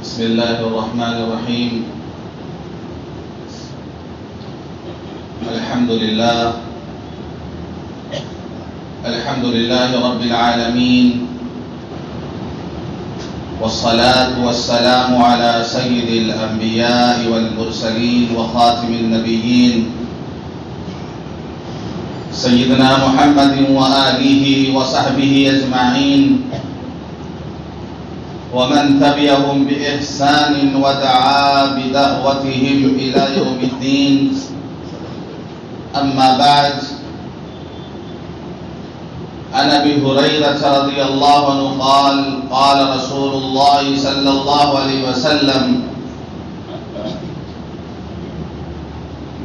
بسم الله الرحمن الرحيم. الحمد لله رب العالمين، والصلاة والسلام على سيد الأنبياء والمرسلين وخاتم النبيين سيدنا محمد وآله وصحبه أجمعين، ومن تبعهم بإحسان ودعا بدعوتهم إلى يوم الدين. أما بعد، عن أبي هريرة رضي الله عنه قال قال رسول الله صلى الله عليه وسلم: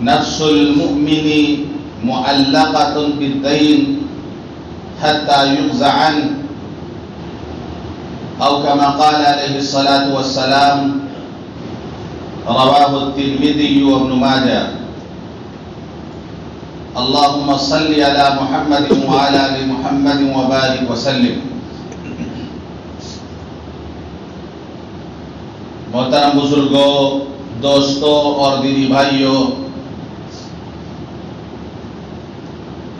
نفس المؤمن معلقة بالدين حتى يقضى عنه، أو كما قال عليه الصلاة والسلام. رواه الترمذي وابن ماجه. اللهم صل على محمد وعلى آل محمد وبارك وسلم. محترم بزرگوں، دوستوں اور دینی بھائیوں،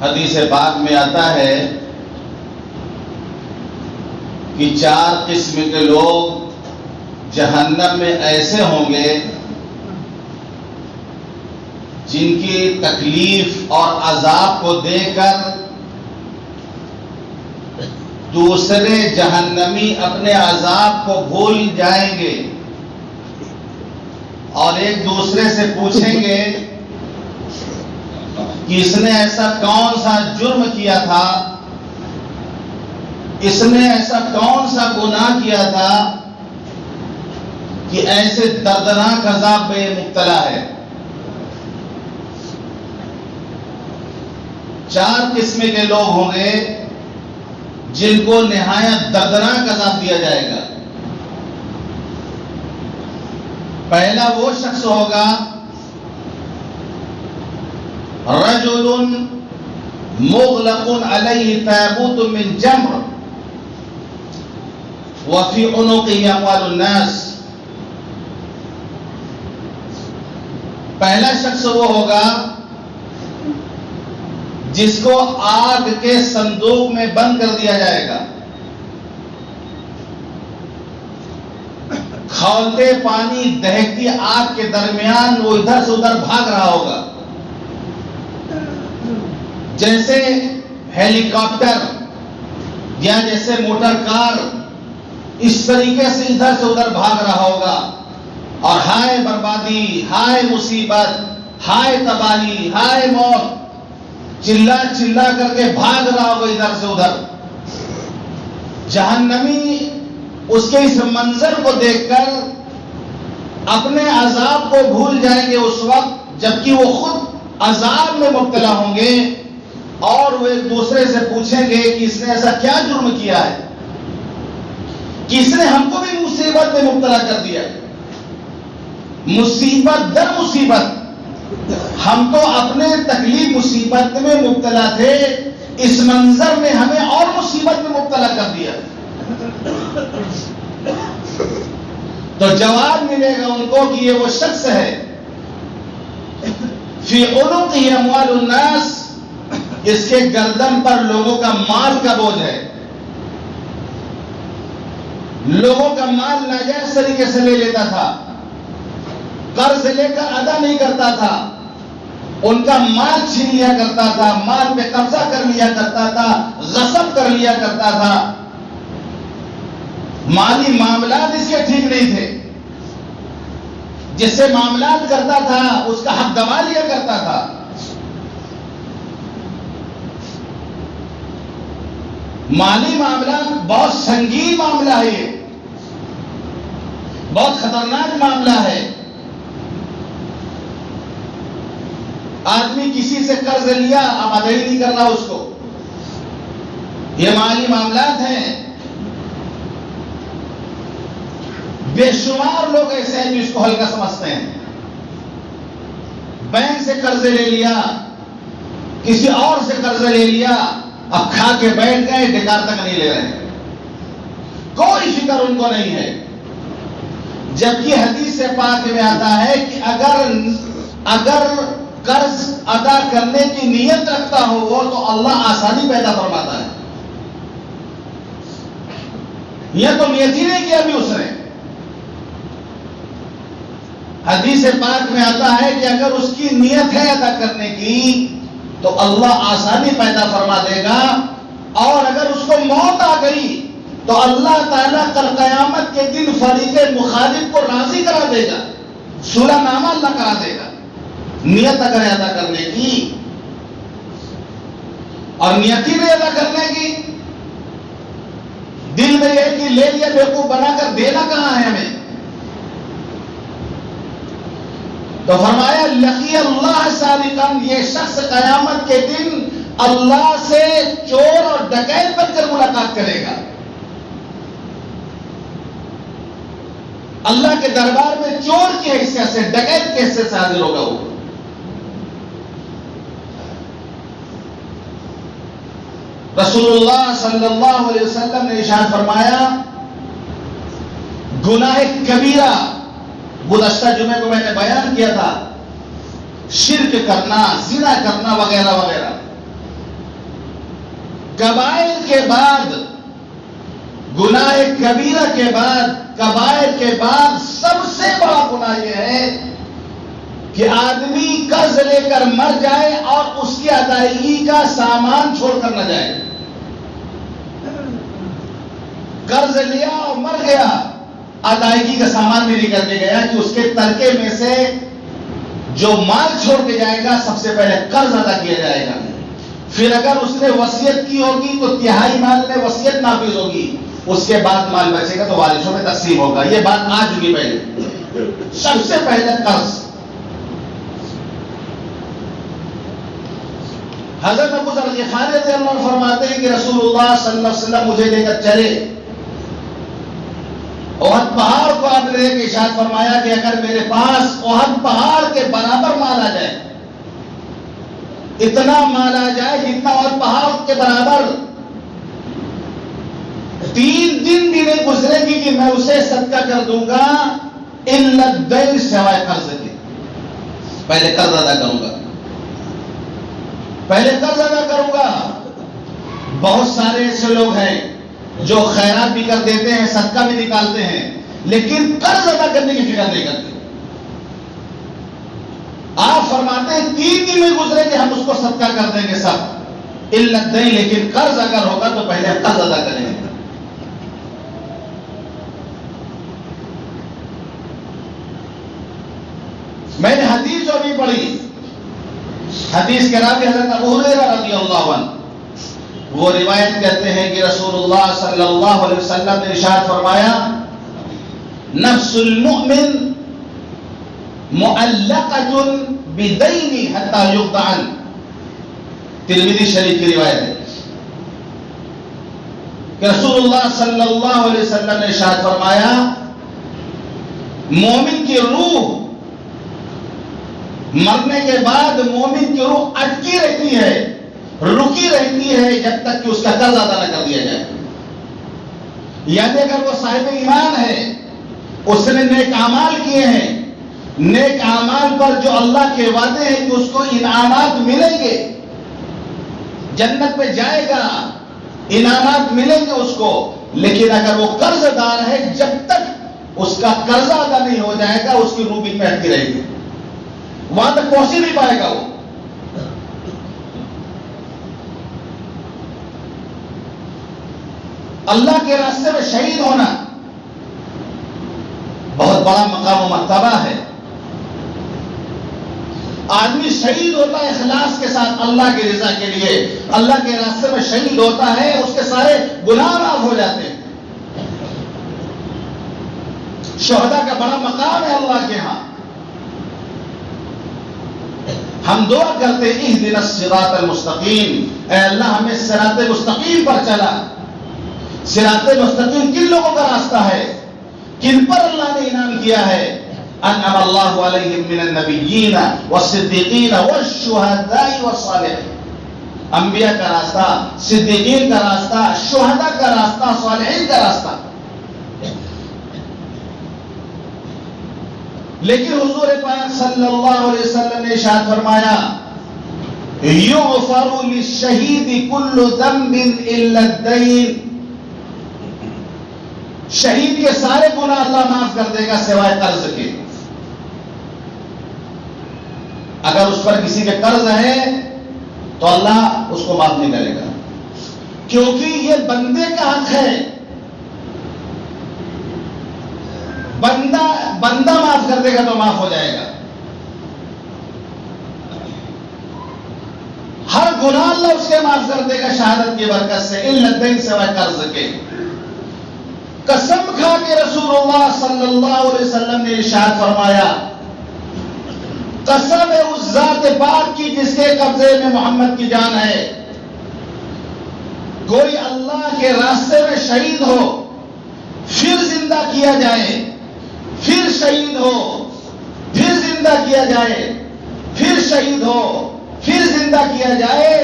حدیث پاک میں آتا ہے کہ 4 قسم کے لوگ جہنم میں ایسے ہوں گے جن کی تکلیف اور عذاب کو دیکھ کر دوسرے جہنمی اپنے عذاب کو بھول جائیں گے اور ایک دوسرے سے پوچھیں گے کہ اس نے ایسا کون سا جرم کیا تھا، اس نے ایسا کون سا گناہ کیا تھا کہ ایسے دردناک عذاب میں مبتلا ہے۔ 4 قسم کے لوگ ہوں گے جن کو نہایت دردناک عذاب دیا جائے گا۔ پہلا وہ شخص ہوگا رجل مغلق علیہ تابوت من جمر وفی عنقہ اموال الناس۔ پہلا شخص وہ ہوگا جس کو آگ کے صندوق میں بند کر دیا جائے گا، کھولتے پانی دہکتی آگ کے درمیان وہ ادھر سے ادھر بھاگ رہا ہوگا، جیسے ہیلی کاپٹر یا جیسے موٹر کار، اس طریقے سے ادھر سے ادھر بھاگ رہا ہوگا، اور ہائے بربادی، ہائے مصیبت، ہائے تباہی، ہائے موت، چلا چلا کر کے بھاگ رہا ہوگا ادھر سے ادھر۔ جہنمی اس کے اس منظر کو دیکھ کر اپنے عذاب کو بھول جائیں گے اس وقت جبکہ وہ خود عذاب میں مبتلا ہوں گے، اور وہ ایک دوسرے سے پوچھیں گے کہ اس نے ایسا کیا جرم کیا ہے کہ اس نے ہم کو بھی مصیبت میں مبتلا کر دیا۔ مصیبت در مصیبت، ہم تو اپنے تکلیف مصیبت میں مبتلا تھے، اس منظر نے ہمیں اور مصیبت میں مبتلا کر دیا۔ تو جواب ملے گا ان کو کہ یہ وہ شخص ہے فی عنقہ اموال الناس، اس کے گردن پر لوگوں کا مال کا بوجھ ہے، لوگوں کا مال ناجائز طریقے سے لے لیتا تھا، قرض لے کر ادا نہیں کرتا تھا، ان کا مال چھین لیا کرتا تھا، مال پہ قبضہ کر لیا کرتا تھا، غصب کر لیا کرتا تھا، مالی معاملات اس کے ٹھیک نہیں تھے، جس سے معاملات کرتا تھا اس کا حق دبا لیا کرتا تھا۔ مالی معاملات بہت سنگین معاملہ ہے، یہ بہت خطرناک معاملہ ہے۔ آدمی کسی سے قرض لیا، اب ادا ہی نہیں کر رہا اس کو، یہ مالی معاملات ہیں۔ بے شمار لوگ ایسے ہیں جو اس کو ہلکا سمجھتے ہیں۔ بینک سے قرض لے لیا، کسی اور سے قرض لے لیا، اب کھا کے بیٹھ گئے، ڈکار تک نہیں لے رہے، کوئی فکر ان کو نہیں ہے۔ جبکہ حدیث پاک میں آتا ہے کہ اگر قرض ادا کرنے کی نیت رکھتا ہو وہ تو اللہ آسانی پیدا فرماتا ہے. یہ تو نیت ہی نہیں کیا ابھی اس نے. حدیث پاک میں آتا ہے کہ اگر اس کی نیت ہے ادا کرنے کی تو اللہ آسانی پیدا فرما دے گا، اور اگر اس کو موت آ گئی تو اللہ تعالیٰ کل قیامت کے دن فریق مخالف کو راضی کرا دے گا، صلح نامہ اللہ کرا دے گا نیت اگر ادا کرنے کی. اور نیت ہی نہیں ادا کرنے کی، دل میں یہ کہ لے لیا بیوقوف بنا کر دینا کہاں ہے ہمیں. تو فرمایا لقی اللہ سارقا، یہ شخص قیامت کے دن اللہ سے چور اور ڈکیت بن کر ملاقات کرے گا. اللہ کے دربار میں چور کی حیثیت سے، ڈکیت کی حیثیت سے حاضر ہوگا وہ. رسول اللہ صلی اللہ علیہ وسلم نے ارشاد فرمایا گناہ کبیرہ، گزشتہ جمعے کو میں نے بیان کیا تھا، شرک کرنا، زنا کرنا وغیرہ وغیرہ. کبائر کے بعد، گناہ کبیرہ کے بعد، کبائر کے بعد سب سے بڑا گناہ یہ ہے کہ آدمی قرض لے کر مر جائے اور اس کی ادائیگی کا سامان چھوڑ کر نہ جائے. قرض لیا اور مر گیا، ادائیگی کا سامان بھی نہیں کر کے گیا کہ اس کے ترکے میں سے جو مال چھوڑ کے جائے گا سب سے پہلے قرض ادا کیا جائے گا. پھر اگر اس نے وصیت کی ہوگی تو تہائی مال میں وصیت نافذ ہوگی، اس کے بعد مال بچے گا تو وارثوں میں تقسیم ہوگا. یہ بات آ چکی پہلے. سب سے پہلے قرض. حضرت ابو ذر غفاری رضی اللہ عنہ فرماتے ہیں کہ رسول اللہ صلی اللہ علیہ وسلم مجھے لے کر چلے. احد پہاڑ کو آپ نے دیکھ کے ارشاد فرمایا کہ اگر میرے پاس احد پہاڑ کے برابر مال آ جائے، اتنا مال آ جائے جتنا احد پہاڑ کے برابر، 3 دن بھی نہیں گزرے گی کہ میں اسے صدقہ کر دوں گا الا الدین، سوائے قرض کے. پہلے قرض ادا کروں گا، پہلے قرض ادا کروں گا. بہت سارے ایسے لوگ ہیں جو خیرات بھی کر دیتے ہیں، صدقہ بھی نکالتے ہیں، لیکن قرض ادا کرنے کی فکر نہیں کرتے. آپ فرماتے ہیں 3 دن میں گزرے کہ ہم اس کو صدقہ کر دیں گے سب الا الدین، لیکن قرض اگر ہوگا تو پہلے قرض ادا کریں گے. میں نے حدیث جو بھی پڑھی، حدیث کے راوی حضرت ابو ہریرہ رضی اللہ عنہ، وہ روایت کرتے ہیں کہ رسول اللہ صلی اللہ علیہ وسلم نے ارشاد فرمایا نفس المؤمن معلقۃ بدین حتی یقضى عنہ. ترمذی شریف کی روایت ہے کہ رسول اللہ صلی اللہ علیہ وسلم نے ارشاد فرمایا مومن کی روح مرنے کے بعد مومن کی روح اٹکی رہتی ہے، رکی رہتی ہے جب تک کہ اس کا قرض ادا نہ کر دیا جائے. یعنی اگر وہ صاحب ایمان ہے، اس نے نیک اعمال کیے ہیں، نیک اعمال پر جو اللہ کے وعدے ہیں کہ اس کو انعامات ملیں گے، جنت میں جائے گا، انعامات ملیں گے اس کو، لیکن اگر وہ قرض دار ہے جب تک اس کا قرضہ ادا نہیں ہو جائے گا اس کی روح بھی اٹکی رہے گی، وہاں تک پہنچ ہی نہیں پائے گا. وہ اللہ کے راستے میں شہید ہونا بہت بڑا مقام و مرتبہ ہے. آدمی شہید ہوتا ہے اخلاص کے ساتھ اللہ کی رضا کے لیے، اللہ کے راستے میں شہید ہوتا ہے، اس کے سارے گناہ معاف ہو جاتے ہیں. شہداء کا بڑا مقام ہے اللہ کے ہاں. ہم دعا کرتے اہدنا الصراط المستقیم، اے اللہ ہمیں صراط مستقیم پر چلا. صراط مستقیم کن لوگوں کا راستہ ہے، کن پر اللہ نے انعام کیا ہے؟ انعم اللہ علیہم من النبیین والصدیقین والشہداء والصالحین. انبیاء کا راستہ، صدیقین کا راستہ، شہداء کا راستہ، صالحین کا راستہ. لیکن حضور پاک صلی اللہ علیہ وسلم نے ارشاد فرمایا یغفر للشہید کل ذنب الا الدین، شہید کے سارے گناہ اللہ معاف کر دے گا سوائے قرض کے۔ اگر اس پر کسی کے قرض ہے تو اللہ اس کو معاف نہیں کرے گا، کیونکہ یہ بندے کا حق ہے۔ بندہ معاف کر دے گا تو معاف ہو جائے گا۔ ہر گناہ اللہ اس کے معاف کر دے گا شہادت کی برکت سے، الا الدین سوائے قرض کے۔ قسم کھا کے رسول اللہ صلی اللہ علیہ وسلم نے ارشاد فرمایا، قسم ہے اس ذات پاک کی جس کے قبضے میں محمد کی جان ہے، کوئی اللہ کے راستے میں شہید ہو پھر زندہ کیا جائے، پھر شہید ہو پھر زندہ کیا جائے، پھر شہید ہو پھر زندہ کیا جائے،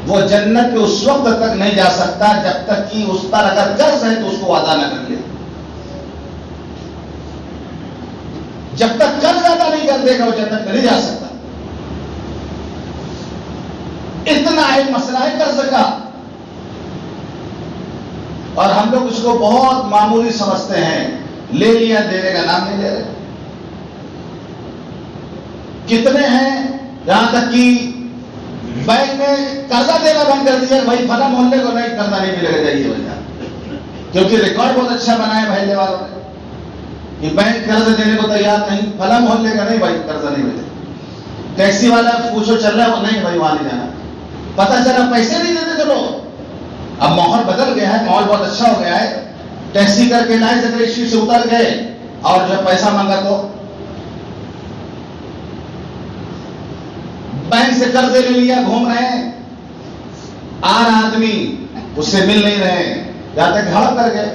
وہ جنت میں اس وقت تک نہیں جا سکتا جب تک کہ اس پر اگر قرض ہے تو اس کو ادا نہ کر لے۔ جب تک قرض ادا نہیں کر دے گا وہ جنت میں نہیں جا سکتا۔ اتنا ہے مسئلہ ہے قرض کا، اور ہم لوگ اس کو بہت معمولی سمجھتے ہیں، لے لیا دینے کا نام نہیں لے رہے۔ کتنے ہیں یہاں تک کہ بینک نے قرضہ دینا بند کر دیا، بھائی فلاں محلے کو نہیں قرضہ نہیں ملے گا، جائیے بھائی، کیونکہ ریکارڈ بہت اچھا بنایا محلے والوں نے کہ بینک قرض دینے کو تیار نہیں، فلاں محلے کا نہیں بھائی قرضہ نہیں ملے۔ ٹیکسی والا پوچھو چل رہا ہے، وہ نہیں بھائی وہاں نہیں جانا، پتہ چلا پیسے نہیں دیتے چلو۔ اب ماحول بدل گیا ہے، ماحول بہت اچھا ہو گیا ہے، ٹیکسی کر کے لائن سے سے اتر گئے اور جو پیسہ مانگا تو بینک سے قرض لے لیا، گھوم رہے ہیں، آر آدمی اس سے مل نہیں رہے، جہاں تک ہڑپ کر گئے۔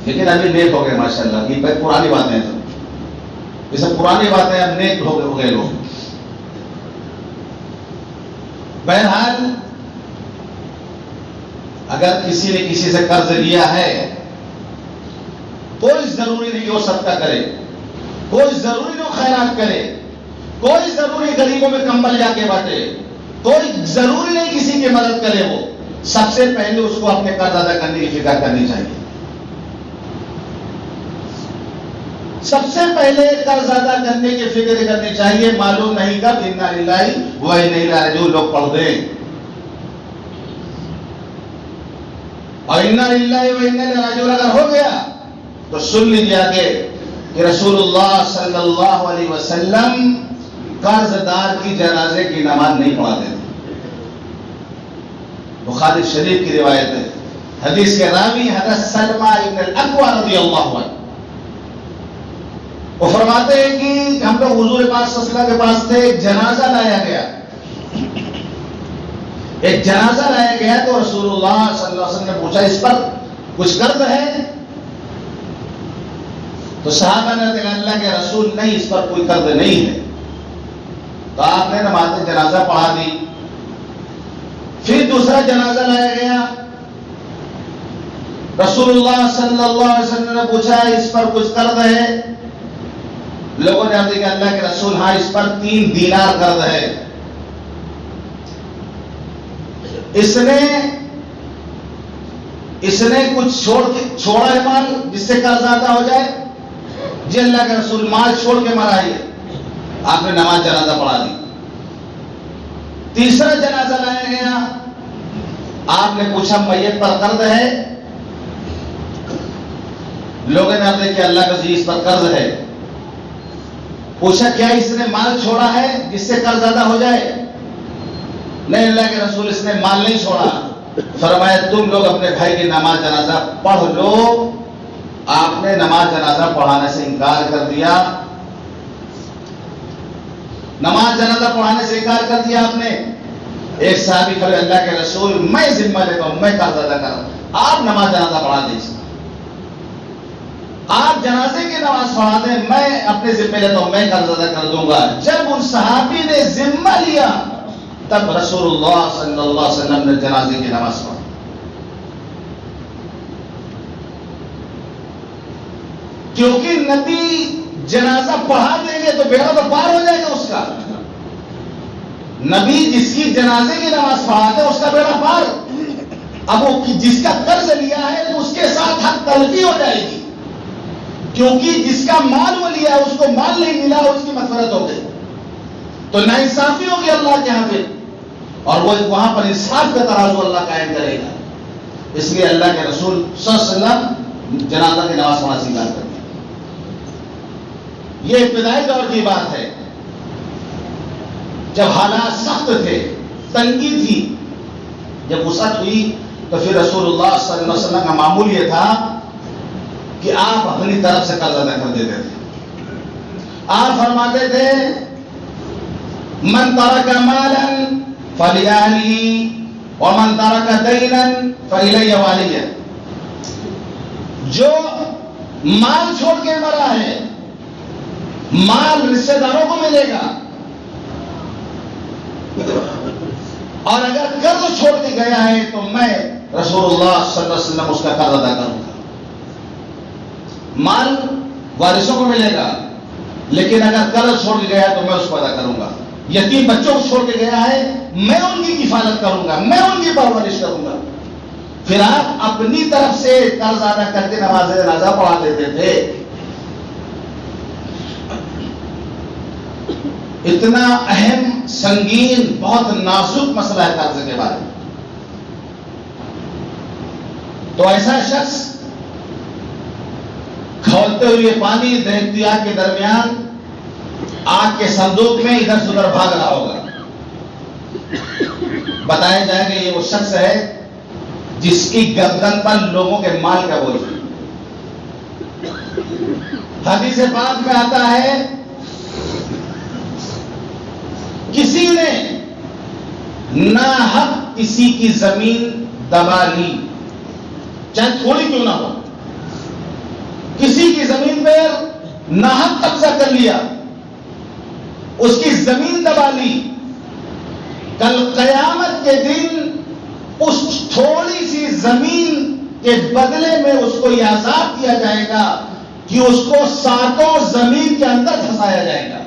لیکن ابھی نیک ہو گئے ماشاءاللہ، یہ پرانی باتیں ہیں، یہ سب پرانی باتیں، اب نیک ہو گئے لوگ۔ بہرحال اگر کسی نے کسی سے قرض لیا ہے، کوئی ضروری نہیں کہ وہ صدقہ کرے، کوئی ضروری نہیں وہ خیرات کرے، کوئی ضروری غریبوں میں کمبل جا کے بانٹے، کوئی ضروری نہیں کسی کی مدد کرے، وہ سب سے پہلے اس کو اپنے قرض ادا کرنے کی فکر کرنی چاہیے۔ سب سے پہلے قرض ادا کرنے کی فکر کرنی چاہیے، معلوم نہیں کب انا للہ و انا الیہ راجعون لوگ پڑھ دیں، اور انا للہ و انا الیہ راجعون اگر ہو گیا تو سن لیجیے آگے کہ رسول اللہ صلی اللہ علیہ وسلم قرض دار کی جنازے کی نماز نہیں پڑھاتے تھے۔ بخاری شریف کی روایت ہے، حدیث کے راوی حضرت سلمہ ابن الاکوع رضی اللہ عنہ، وہ فرماتے ہیں کہ ہم لوگ حضور پاک صلی اللہ علیہ وسلم کے پاس تھے، ایک جنازہ لایا گیا، ایک جنازہ لایا گیا تو رسول اللہ صلی اللہ علیہ وسلم نے پوچھا اس پر کچھ قرض ہے؟ تو صحابہ نے کہا اللہ کے رسول نہیں، اس پر کوئی قرض نہیں ہے۔ تو آپ نے نماز جنازہ پڑھا دی۔ پھر دوسرا جنازہ لایا گیا، رسول اللہ صلی اللہ علیہ وسلم نے پوچھا اس پر کچھ قرض ہے؟ لوگوں نے عرض کیا اللہ کے رسول ہاں اس پر 3 دینار قرض ہے۔ اس نے کچھ چھوڑا ہے مال جس سے قرض ادا ہو جائے؟ جی اللہ کے رسول مال چھوڑ کے مرا ہے۔ آپ نے نماز جنازہ پڑھا دی۔ تیسرا جنازہ لایا گیا، آپ نے پوچھا میت پر قرض ہے؟ لوگوں نے عرض کیا اللہ کے رسول اس پر قرض ہے۔ پوچھا کیا اس نے مال چھوڑا ہے جس سے قرض ادا ہو جائے؟ نہیں اللہ کے رسول اس نے مال نہیں چھوڑا۔ فرمایا تم لوگ اپنے بھائی کی نماز جنازہ پڑھ لو۔ آپ نے نماز جنازہ پڑھانے سے انکار کر دیا، نماز جنازہ پڑھانے سے انکار کر دیا آپ نے۔ ایک صحابی کھڑے اللہ کے رسول میں ذمہ لیتا ہوں، میں قرض ادا کروں، آپ نماز جنازہ پڑھا دیجیے، آپ جنازے کی نماز پڑھا دیں، میں اپنے ذمہ لیتا ہوں، میں قرض ادا کر دوں گا۔ جب ان صحابی نے ذمہ لیا تب رسول اللہ صلی اللہ علیہ وسلم نے جنازے کی نماز پڑھی۔ کیونکہ نبی جنازہ پڑھا دیں گے تو بیڑا تو پار ہو جائے گا اس کا. نبی جس کی جنازے کی نماز پڑھا دے اس کا بیڑا پار. اب وہ جس کا قرض لیا ہے اس کے ساتھ حق تلفی ہو جائے گی، کیونکہ جس کا مال وہ لیا اس کو مال نہیں ملا، اس کی مغفرت ہو گئی. تو ناانصافی ہوگی اللہ کے یہاں پہ، اور وہ وہاں پر انصاف کا ترازو اللہ قائم کرے گا. اس لیے اللہ کے رسول صلی اللہ علیہ وسلم جنازہ کی نماز پڑھنا سیکھا کرتے ہیں. یہ ابتدائی دور کی بات ہے، جب حالات سخت تھے، تنگی تھی، جب وسعت ہوئی تو پھر رسول اللہ صلی اللہ علیہ وسلم کا معمول یہ تھا کہ آپ اپنی طرف سے قرض ادا کر دیتے تھے. آپ فرماتے تھے من ترک مالا فلیہلہ ومن ترک دینا فإلی والیہ. جو مال چھوڑ کے مرا ہے مال رشتہ داروں کو ملے گا، اور اگر قرض چھوڑ کے گیا ہے تو میں رسول اللہ صلی اللہ علیہ وسلم اس کا قرض ادا کروں گا. مال وارثوں کو ملے گا، لیکن اگر قرض چھوڑ کے گیا ہے تو میں اس کو ادا کروں گا. یتیم بچوں کو چھوڑ کے گیا ہے میں ان کی کفالت کروں گا، میں ان کی پرورش کروں گا. پھر آپ اپنی طرف سے قرض ادا کر کے نماز جنازہ پڑھا دیتے تھے. اتنا اہم، سنگین، بہت نازک مسئلہ ہے قرض کے بارے میں. تو ایسا شخص کھولتے ہوئے پانی دہتی آگ کے درمیان آگ کے صندوق میں ادھر سے ادھر بھاگ رہا ہوگا. بتایا جائے گا یہ وہ شخص ہے جس کی گردن پر لوگوں کے مال کا بوجھ ہے. حدیث پاک میں آتا ہے کسی نے ناحق کسی کی زمین دبا لی، چاہے تھوڑی کیوں نہ ہو، کسی کی زمین پر ناحق قبضہ کر لیا، اس کی زمین دبا لی، کل قیامت کے دن اس تھوڑی سی زمین کے بدلے میں اس کو یہ عذاب دیا جائے گا کہ اس کو ساتوں زمین کے اندر پھنسایا جائے گا.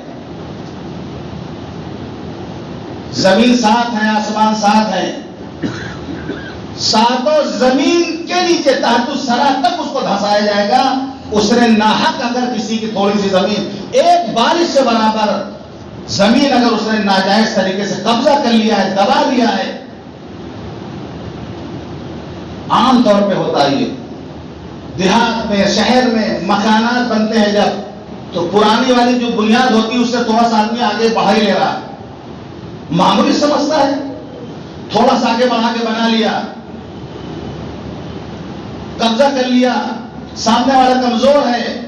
زمین ساتھ ہے، آسمان ساتھ ہے، ساتوں زمین کے نیچے تحت الثری تک اس کو دھنسایا جائے گا. اس نے ناحق اگر کسی کی تھوڑی سی زمین، ایک بارش سے برابر زمین اگر اس نے ناجائز طریقے سے قبضہ کر لیا ہے، دبا لیا ہے. عام طور پہ ہوتا ہے یہ دیہات میں، شہر میں مکانات بنتے ہیں جب، تو پرانی والی جو بنیاد ہوتی ہے اس سے تھوڑا سا آدمی آگے بڑھا ہی لے رہا ہے، معمولی سمجھتا ہے، تھوڑا سا آگے بڑھا کے بنا لیا، قبضہ کر لیا. سامنے والا کمزور ہے،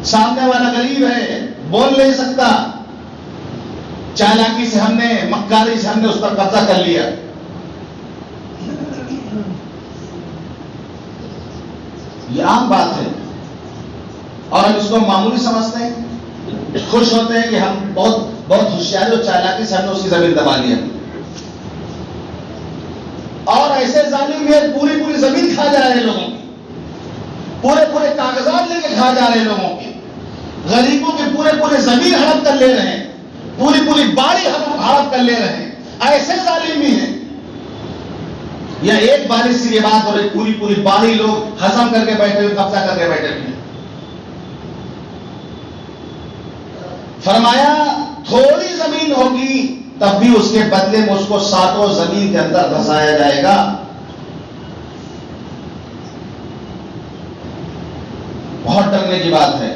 سامنے والا غریب ہے، بول نہیں سکتا، چالاکی سے ہم نے، مکاری سے ہم نے اس پر قبضہ کر لیا. یہ عام بات ہے اور ہم اس کو معمولی سمجھتے ہیں، خوش ہوتے ہیں کہ ہم بہت ہوشیاری اور چالاکی سے ہم نے اس کی زمین دبا لیا. اور ایسے ظالم یہ پوری زمین کھا جا رہے ہیں لوگوں کی، پورے کاغذات لے کے کھا جا رہے ہیں لوگوں کی، غریبوں کی پورے زمین ہڑپ کر لے رہے ہیں، پوری باڑی ہڑپ کر لے رہے ہیں. ایسے ظالم بھی ہیں. یا ایک بارش سے یہ بات ہو رہی پوری باڑی لوگ ہضم کر کے بیٹھے ہوئے، قبضہ کر کے بیٹھے ہوئے. فرمایا تھوڑی زمین ہوگی تب بھی اس کے بدلے میں اس کو ساتوں زمین کے اندر دھنسایا جائے گا. بہت ڈرنے کی بات ہے،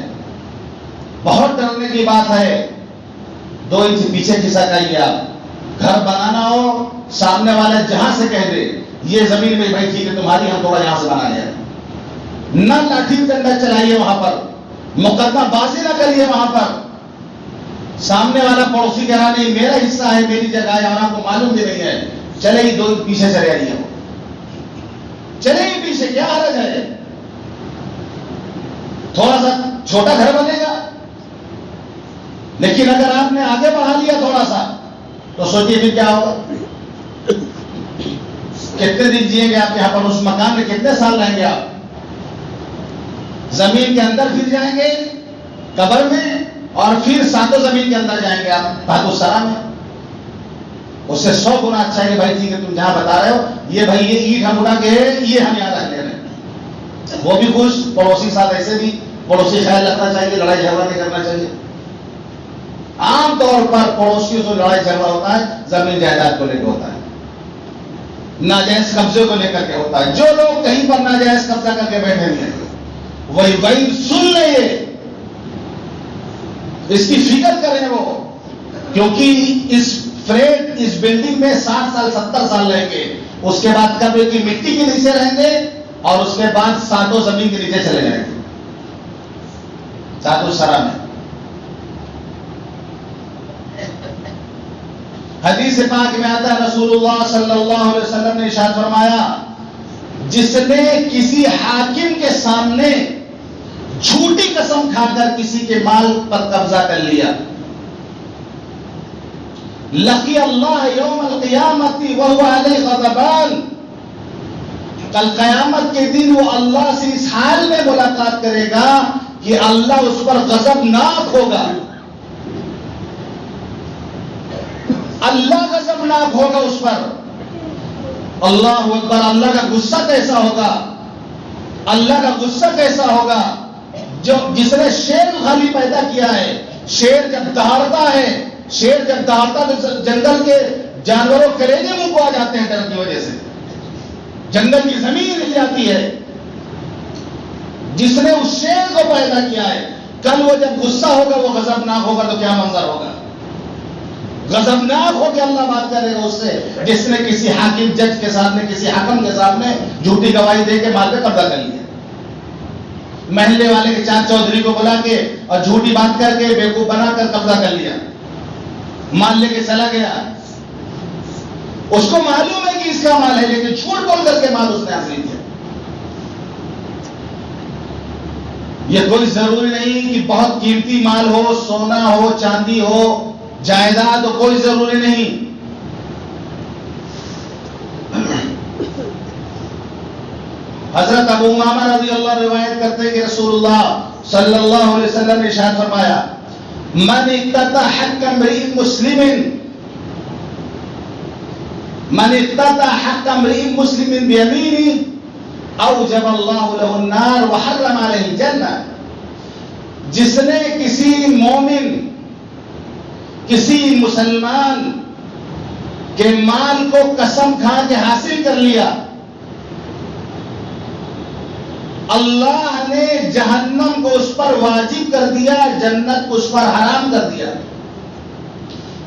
بہت ڈرنے کی بات ہے. 2 انچ پیچھے کھسکائیے آپ، گھر بنانا ہو سامنے والا جہاں سے کہہ دے یہ زمین میں بھائی ٹھیک ہے تمہاری، ہم تھوڑا یہاں سے بنا لیا. نہ لاٹھی ڈنڈا چلائیے وہاں پر، مقدمہ بازی نہ کریے وہاں پر. سامنے والا پڑوسی کہہ رہا نہیں میرا حصہ ہے، میری جگہ ہے اور آپ کو معلوم بھی نہیں ہے، چلے ہی 2 پیچھے چلے آئیے، چلے ہی پیچھے، کیا حرج ہے؟ تھوڑا سا چھوٹا گھر بنے گا، لیکن اگر آپ نے آگے بڑھا لیا تھوڑا سا تو سوچیے پھر کیا ہوگا. کتنے دن جیئیں گے آپ یہاں پر، اس مکان میں کتنے سال رہیں گے آپ؟ زمین کے اندر پھر جائیں گے قبر میں، اور پھر ساتوں زمین کے اندر جائیں گے آپ دھات السرا میں. اس سے 100 گنا اچھا ہے کہ بھائی ٹھیک ہے تم جہاں بتا رہے ہو یہ بھائی یہ اینٹ ہم اٹھا کے یہ ہم یاد رکھ لے رہے ہیں. وہ بھی خوش، پڑوسی ساتھ ایسے بھی پڑوسی خیال رکھنا چاہیے، لڑائی جھگڑا نہیں کرنا چاہیے. عام طور پر پڑوسیوں سے لڑائی جھگڑا ہوتا ہے زمین جائیداد کو لے کے ہوتا ہے، ناجائز قبضے کو لے کر کے ہوتا ہے. جو لوگ کہیں پر ناجائز قبضہ کر کے بیٹھے ہوئے ہیں وہی سن لیں، اس کی فکر کریں وہ، کیونکہ اس بلڈنگ میں 60 سال 70 سال رہیں گے، اس کے بعد قبر کی مٹی کے نیچے رہیں گے، اور اس کے بعد ساتوں زمین کے نیچے چلے جائیں گے ذات السرا میں. حدیث پاک میں آتا ہے رسول اللہ صلی اللہ علیہ وسلم نے ارشاد فرمایا، جس نے کسی حاکم کے سامنے جھوٹی قسم کھا کر کسی کے مال پر قبضہ کر لیا، لقی اللہ یوم القیامت وہو علیہ غضبان، کل قیامت کے دن وہ اللہ سے اس حال میں ملاقات کرے گا کہ اللہ اس پر غضبناک ہوگا. اللہ غضبناک ہوگا اس پر. اللہ اکبر. اللہ کا غصہ کیسا ہوگا؟ اللہ کا غصہ کیسا ہوگا؟ جس نے شیر خالی پیدا کیا ہے. شیر جب دہاڑتا ہے، شیر جب دہاڑتا تو جنگل کے جانوروں کلیجے منہ کو آ جاتے ہیں ڈر کی وجہ سے، جنگل کی زمین ہل جاتی ہے. جس نے اس شیر کو پیدا کیا ہے، کل وہ جب غصہ ہوگا وہ غضبناک ہوگا تو کیا منظر ہوگا؟ غضبناک ہو کے اللہ بات کرے گا اس سے جس نے کسی حاکم جج کے سامنے، کسی حاکم کے سامنے جھوٹی گواہی دے کے مال پہ قبضہ کر لیا. محلے والے کے چاند چودھری کو بلا کے اور جھوٹی بات کر کے بیوقوف بنا کر قبضہ کر لیا، مال لے کے چلا گیا. اس کو معلوم ہے کہ اس کا مال ہے لیکن جھوٹ بول کر کے مال اس نے حاصل کیا. یہ کوئی ضروری نہیں کہ بہت قیمتی مال ہو، سونا ہو، چاندی ہو، جائیداد ہو، کوئی ضروری نہیں. حضرت ابو امامہ رضی اللہ روایت کرتے ہیں کہ رسول اللہ صلی اللہ علیہ وسلم نے ارشاد فرمایا، من اقتطع حق امرئ مسلم، من اقتطع حق امرئ مسلم بیمینہ اوجب اللہ له النار وحرم علیہ الجنہ. جس نے کسی مومن، کسی مسلمان کے مال کو قسم کھا کے حاصل کر لیا، اللہ نے جہنم کو اس پر واجب کر دیا، جنت کو اس پر حرام کر دیا.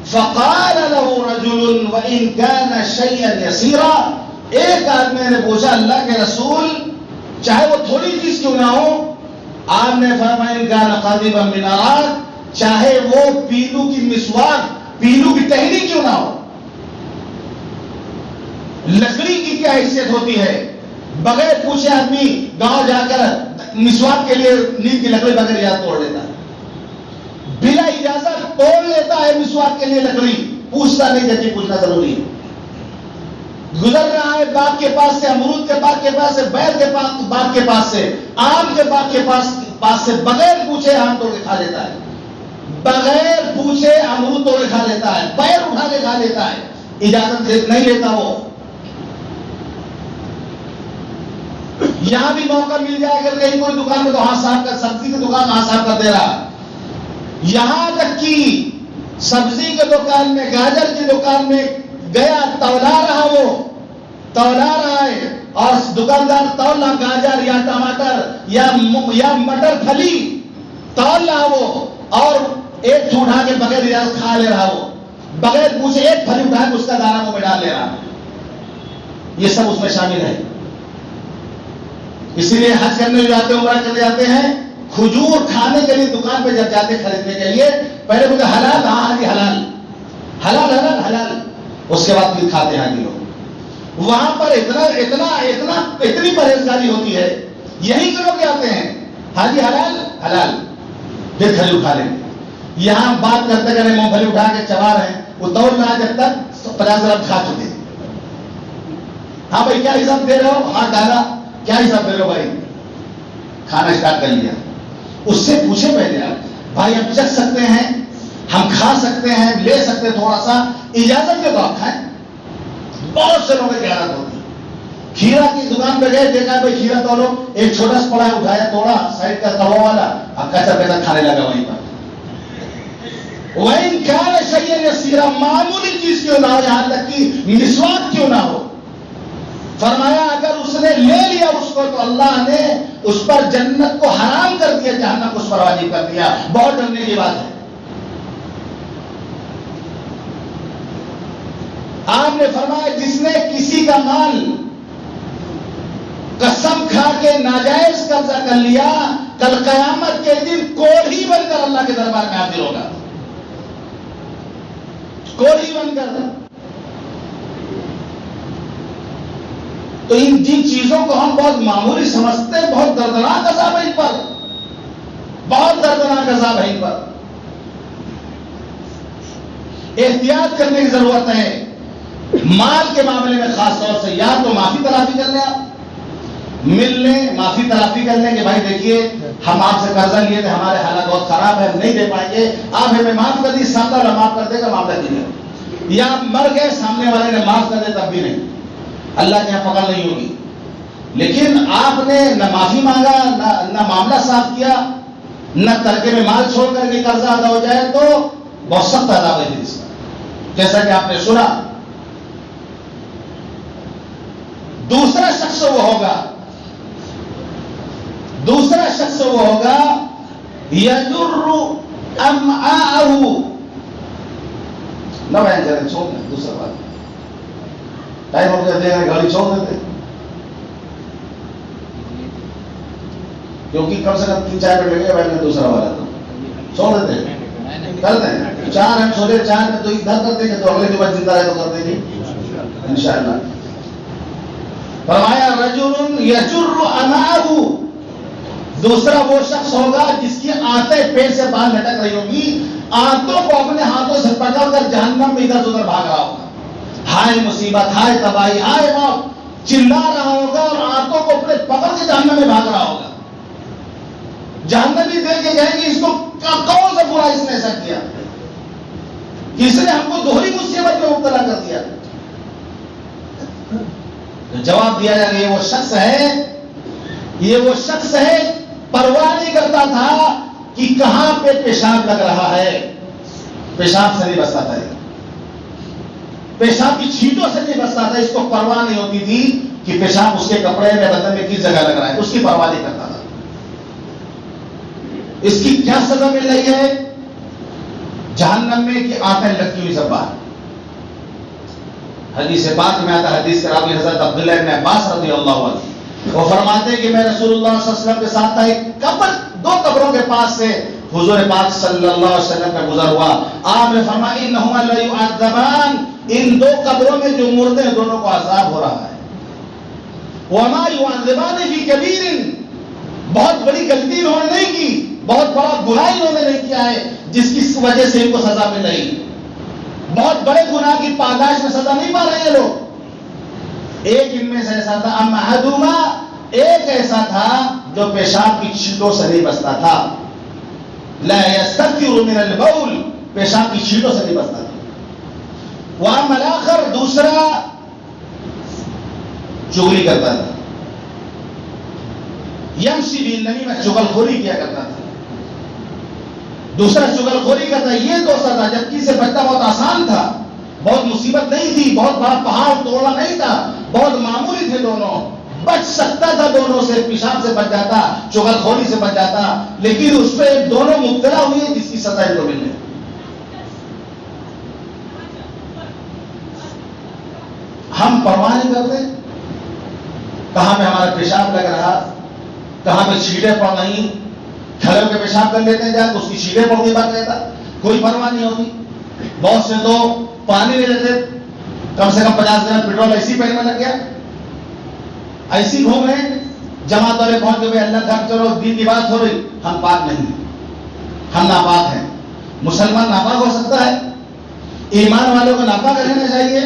فقال له رجل وان كان شيئا يسيرا، ایک آدمی نے پوچھا اللہ کے رسول چاہے وہ تھوڑی چیز کیوں نہ ہو، آپ نے فرمایا ان كان قاذبا من عراق، چاہے وہ پیلو کی مسواک، پیلو کی ٹہنی کیوں نہ ہو. لکڑی کی کیا حیثیت ہوتی ہے؟ بغیر پوچھے آدمی گاؤں جا کر مسواک کے لیے نیند کی لکڑی بغیر اجازت توڑ لیتا ہے، بلا اجازت توڑ لیتا ہے مسواک کے لیے لکڑی، پوچھتا نہیں جبکہ پوچھنا ضروری ہے. گزر رہا ہے باغ کے پاس سے، امرود کے باغ کے پاس سے، بیل کے باغ کے پاس سے، آم کے باغ کے پاس سے، بغیر پوچھے آم توڑ کے کھا لیتا ہے، بغیر پوچھے امرود توڑ کے کھا لیتا ہے، پیر اٹھا کے کھا لیتا ہے، اجازت نہیں لیتا. وہ یہاں بھی موقع مل جائے اگر کہیں کوئی دکان میں تو ہاتھ صاف کر، سبزی کی دکان ہاتھ صاف کر دے رہا، یہاں تک کہ سبزی کی دکان میں، گاجر کی دکان میں گیا، تولا رہا، وہ تولا رہا ہے اور دکاندار تولا گاجر یا ٹماٹر یا مٹر پھلی تول رہا وہ، اور ایک اٹھا کے بغیر اجازت کھا لے رہا، وہ بغیر پوچھے ایک پھلی اٹھا کے اس کا دانہ منہ میں ڈال لے رہا. یہ سب اس میں شامل ہے. اسی لیے حج کرنے جاتے، عمرہ کرنے جاتے ہیں، کھجور کھانے کے لیے دکان پہ جب جاتے خریدنے کے لیے پہلے مجھے حلال، ہاں جی حلال حلال حلال حلال، اس کے بعد پھر کھاتے ہیں جی لوگ. وہاں پر اتنی پرہیزگاری ہوتی ہے، یہی تو لوگ آتے ہیں ہاں جی حلال حلال، پھر کھجور کھا لیں. یہاں بات کرتے کرتے مونگ پھلی اٹھا کے چبا رہے ہیں، وہ دوڑ رہا جب تک 50 گرام کھا چکے. ہاں بھائی کیا حساب دے رہے ہو؟ ہاں ڈالا. کیا حساب دے رہے ہو بھائی؟ کھانا اسٹارٹ کر لیا. اس سے پوچھے پہلے آپ بھائی ہم چکھ سکتے ہیں, ہم کھا سکتے ہیں, لے سکتے ہیں تھوڑا سا, اجازت کے تو آپ کھائیں. بہت سے لوگوں کی حالت ہوتی ہے. کھیرا کی دکان پہ گئے, دیکھا بھائی کھیرا تولو, ایک چھوٹا سا پڑا ہے, اٹھایا, توڑا, سائڈ کا توا والا, اب کچا پیسہ کھانے لگا وہیں پر. وَإِنْ كَانَ شَيْئًا يَسِيرًا, معمولی چیز کیوں نہ ہو, یہاں تک کہ مسواک کیوں نہ ہو. فرمایا اگر اس نے لے لیا اس کو تو اللہ نے اس پر جنت کو حرام کر دیا, جہنم کو اس پر واجب کر دیا. بہت ڈرنے کی بات ہے. آپ نے فرمایا جس نے کسی کا مال قسم کھا کے ناجائز قبضہ کر لیا, کل قیامت کے دن کوڑھی بن کر اللہ کے دربار میں حاضر ہوگا. کوڑھی بن کر. تو ان جن چیزوں کو ہم بہت معمولی سمجھتے ہیں, بہت دردناک عذاب ہے ان پر, بہت دردناک عذاب ہے ان پر. احتیاط کرنے کی ضرورت ہے مال کے معاملے میں, خاص طور سے. یا تو معافی تلافی کر لیں, آپ مل لیں, معافی تلافی کر لیں کہ بھائی دیکھیے ہم آپ سے قرضہ لیے تھے, ہمارے حالات بہت خراب ہے, ہم نہیں دے پائیں گے, آپ ہمیں معاف کر دیجیے, سامنے والا معاف کر دے گا, معاملہ کیجیے. یا مر گئے, سامنے والے نے معاف کر دے, تب بھی نہیں, اللہ کے یہاں پکڑ نہیں ہوگی. لیکن آپ نے نہ معافی مانگا, نہ معاملہ صاف کیا, نہ ترکے میں مال چھوڑ کر کے قرضہ ادا ہو جائے, تو بہت سخت عذاب ہے اس کا, جیسا کہ آپ نے سنا. دوسرا شخص وہ ہوگا یجر امعاءہ. نہ بیان کریں, چھوڑ دیں, دوسرا بات ٹائم ہو گیا, دے گا گاڑی چھوڑ دیتے, کیونکہ کم سے کم 3-4 منٹ لگے بیٹھنے. دوسرا والا تو چھوڑ دیتے, کر دیں. 4 ہم سوچے 4 میں تو ادھر کرتے ہیں, تو اگلے کے بعد زندہ رہے تو کر دیں گے انشاءاللہ. فرمایا رجل یجر امعاءہ, دوسرا وہ شخص ہوگا جس کی آنتیں پیٹ سے باہر لٹک رہی ہوگی, آنتوں کو اپنے ہاتھوں سے پکڑ کر جہنم میں ادھر ادھر بھاگ رہا ہوگا. ہائے مصیبت, ہائے تباہی, ہائے موت, چلا رہا ہوگا اور آنتوں کو اپنے پکڑ کے جہنم میں بھاگ رہا ہوگا. جہنمی دیکھ کے کہیں گے اس کو کون سا برا اس نے ایسا کیا, کس نے ہم کو دوہری مصیبت میں مبتلا کر دیا. جواب دیا جائے یہ وہ شخص ہے پرواہ نہیں کرتا تھا کہ کہاں پہ پیشاب لگ رہا ہے, پیشاب سے نہیں بچتا تھا, پیشاب کی چھینٹوں سے نہیں بچتا تھا, اس کو پرواہ نہیں ہوتی تھی کہ پیشاب اس کے کپڑے میں, بدن میں کس جگہ لگ رہا ہے, اس کی پرواہ نہیں کرتا تھا. اس کی کیا سزا مل رہی ہے؟ جہنم میں کی آنکھیں لٹکی ہوئی سب باہر. حدیث پاک میں آتا, حدیث کے راوی حضرت عبداللہ ابن عباس رضی اللہ عنہ, وہ فرماتے ہیں کہ میں رسول اللہ صلی اللہ علیہ وسلم کے ساتھ تھا, ایک قبر, 2 قبروں کے پاس سے حضور پاک صلی اللہ علیہ وسلم کا گزر ہوا. آپ نے فرمایا انہما لیعذبان, ان 2 قبروں میں جو مردے ہیں دونوں کو عذاب ہو رہا ہے. وما یعذبان فی کبیر, بہت بڑی غلطی انہوں نے نہیں کی, بہت بڑا گناہ انہوں نے نہیں کیا ہے جس کی وجہ سے ان کو سزا مل رہی, بہت بڑے گناہ کی پاداش میں سزا نہیں پا رہے ہیں لوگ. ایک ان میں سے ایسا تھا امحدما, ایک ایسا تھا جو پیشاب کی چھینٹوں سے نہیں بچتا تھا. لا یستتر من البول, پیشاب کی چھینٹوں سے نہیں بچتا تھا. واما الاخر, دوسرا چغلی کرتا تھا, یمشی بالنمیمہ, چغلخوری کیا کرتا تھا. دوسرا چغلخوری کرتا, یہ دوسرا تھا. جبکہ سے بچنا بہت آسان تھا, بہت مصیبت نہیں تھی, بہت بڑا پہاڑ توڑنا نہیں تھا, بہت معمولی تھے دونوں, بچ سکتا تھا دونوں سے, پیشاب سے بچ جاتا, چغلخوری سے بچ جاتا. لیکن اس پہ دونوں مبتلا ہوئے جس کی سزا ان کو مل گئی. ہم پرواہ نہیں کرتے کہاں پہ ہمارا پیشاب لگ رہا, کہاں پہ چھینٹیں پڑ رہی, کھڑے ہو کے پیشاب کر لیتے ہیں, جا اس کی چھینٹیں پڑ گئی, بات رہتا, کوئی پرواہ نہیں ہوتی. بہت سے تو پانی نہیں لیتے, کم سے کم 50 گرام پیٹرول ایسی پہن میں لگ گیا, ایسی گھوم رہے ہیں. جماعت والے پہنچ کے اللہ کا چلو دین کی بات ہو رہی, ہم پاک نہیں, ہم ناپاک ہیں. مسلمان ناپاک ہو سکتا ہے؟ ایمان والوں کو ناپاک رہنا چاہیے.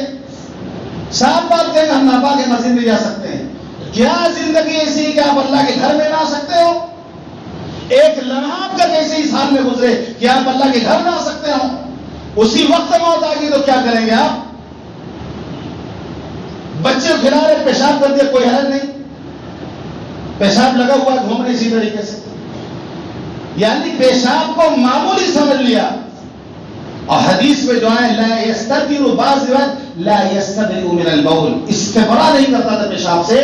صاف بات کہیں ہم ناپاک کے مسجد میں جا سکتے ہیں. کیا زندگی ایسی ہے کہ آپ اللہ کے گھر میں نہ آ سکتے ہو؟ ایک لمحہ آپ کا کیسے اس حال میں گزرے کہ آپ اللہ کے گھر نہ آ سکتے ہوں؟ اسی وقت موت آ گئی تو کیا کریں گے آپ؟ بچے کھلا رہے پیشاب کر دیا، کوئی حرج نہیں، پیشاب لگا ہوا گھوم رہے اسی طریقے سے، یعنی پیشاب کو معمولی سمجھ لیا. اور حدیث میں جو ہے لا یستتر بعض وقت لا یستبرئ من البول، استبرا نہیں کرتا تھا پیشاب سے.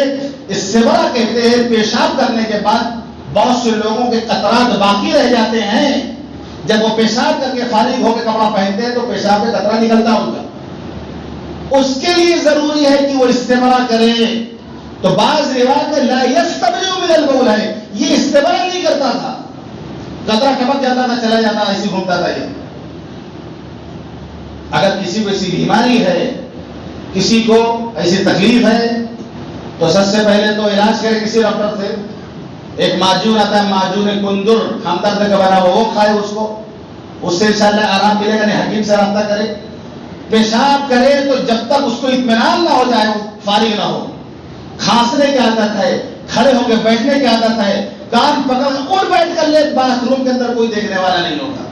استبرا کہتے ہیں پیشاب کرنے کے بعد بہت سے لوگوں کے قطرات باقی رہ جاتے ہیں، جب وہ پیشاب کر کے فارغ ہو کے کپڑا پہنتے ہیں تو پیشاب کا قطرہ نکلتا ان کا، اس کے لیے ضروری ہے کہ وہ استبرا کرے. تو بعض روایت میں لا یستبرئ من البول ہے، یہ استبرا نہیں کرتا تھا، قطرہ ٹپک جاتا تھا چلا جاتا ایسے گھومتا تھا. یہ اگر کسی کو ایسی بیماری ہے، کسی کو ایسی تکلیف ہے تو سب سے پہلے تو علاج کرے کسی ڈاکٹر سے. ایک معجون آتا ہے، معجون کندر خاندان کا بنا ہوا، وہ کھائے اس کو، اس سے انشاءاللہ آرام ملے گا. نہیں، حکیم سے رابطہ کرے. پیشاب کرے تو جب تک اس کو اطمینان نہ ہو جائے، وہ فارغ نہ ہو. کھانسنے کی عادت ہے، کھڑے ہو کے بیٹھنے کی عادت ہے، کان پکڑ اٹھ بیٹھ کر لے، باتھ روم کے اندر کوئی دیکھنے والا نہیں ہوگا.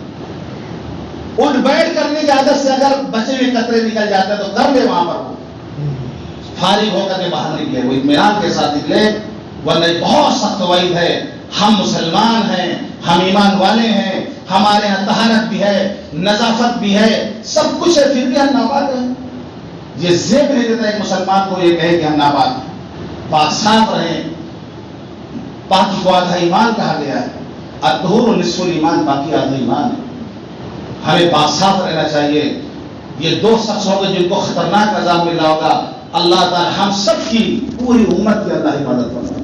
اٹھ بیٹھ کرنے کی عادت سے اگر بچے ہوئے قطرے نکل جاتے ہیں تو کر لے، وہاں پر وہ فارغ ہو کر کے باہر نکلے، وہ اطمینان کے ساتھ نکلے. ورنہ بہت سخت وعید ہے. ہم مسلمان ہیں، ہم ایمان والے ہیں، ہمارے یہاں طہارت بھی ہے، نظافت بھی ہے، سب کچھ ہے، پھر بھی ہم ناپاک ہیں. یہ زیب نہیں دیتا ایک مسلمان کو یہ کہے کہ ہم ناپاک ہیں. پاک صاف رہیں. پاکی کو آدھا ایمان کہا گیا ہے. الطہور نصف الایمان، باقی آدھا ایمان ہے. ہمیں پاک صاف رہنا چاہیے. یہ دو شخص ہوں گے جن کو خطرناک عذاب مل رہا ہوگا. اللہ تعالی ہم سب کی پوری امت کی اللہ حفاظت فرمائے.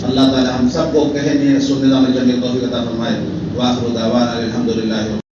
اللہ تعالی ہم سب کو کہنے سننے میں توفیق عطا فرمائے. وآخر دعوانا الحمدللہ.